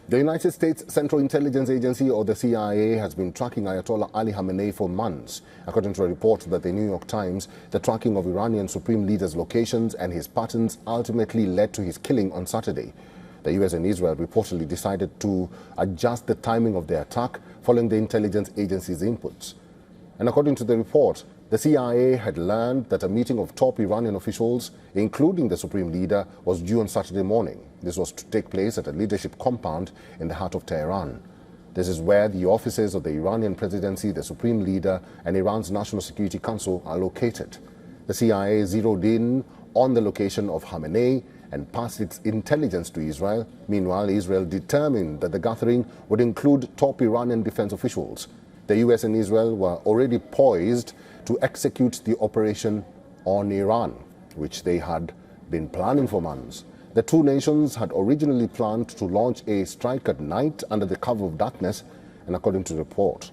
The United States Central Intelligence Agency, or the CIA, has been tracking Ayatollah Ali Khamenei for months. According to a report by the New York Times, the tracking of Iranian Supreme Leader's locations and his patterns ultimately led to his killing on Saturday. The US and Israel reportedly decided to adjust the timing of the attack following the intelligence agency's inputs. And according to the report, the CIA had learned that a meeting of top Iranian officials, including the Supreme Leader, was due on Saturday morning. This was to take place at a leadership compound in the heart of Tehran. This is where the offices of the Iranian presidency, the Supreme Leader, and Iran's National Security Council are located. The CIA zeroed in on the location of Khamenei and passed its intelligence to Israel. Meanwhile, Israel determined that the gathering would include top Iranian defense officials. The US and Israel were already poised to execute the operation on Iran, which they had been planning for months. The two nations had originally planned to launch a strike at night under the cover of darkness, and according to the report.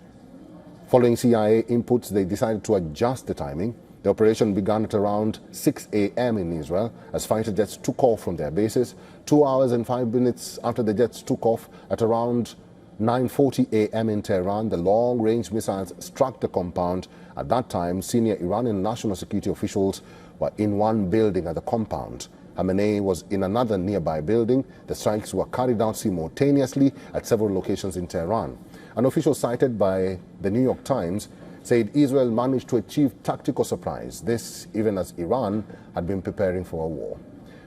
Following CIA inputs, they decided to adjust the timing. The operation began at around 6 a.m. in Israel as fighter jets took off from their bases. 2 hours and 5 minutes after the jets took off, at around 9:40 a.m. in Tehran, the long-range missiles struck the compound. At that time, senior Iranian national security officials were in one building at the compound. Khamenei was in another nearby building. The strikes were carried out simultaneously at several locations in Tehran. An official cited by the New York Times said Israel managed to achieve tactical surprise, this even as Iran had been preparing for a war.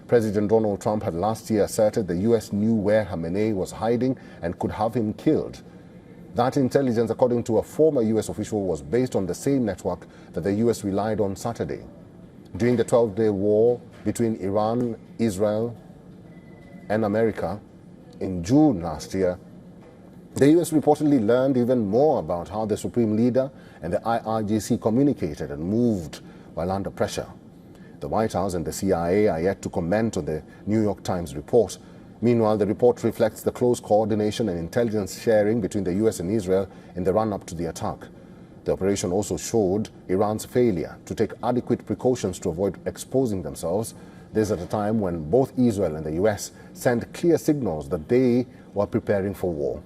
President Donald Trump had last year asserted the U.S. knew where Khamenei was hiding and could have him killed. That intelligence, according to a former U.S. official, was based on the same network that the U.S. relied on Saturday. During the 12-day war between Iran, Israel, and America in June last year, the U.S. reportedly learned even more about how the Supreme Leader and the IRGC communicated and moved while under pressure. The White House and the CIA are yet to comment on the New York Times report. Meanwhile, the report reflects the close coordination and intelligence sharing between the U.S. and Israel in the run-up to the attack. The operation also showed Iran's failure to take adequate precautions to avoid exposing themselves. This at a time when both Israel and the U.S. sent clear signals that they were preparing for war.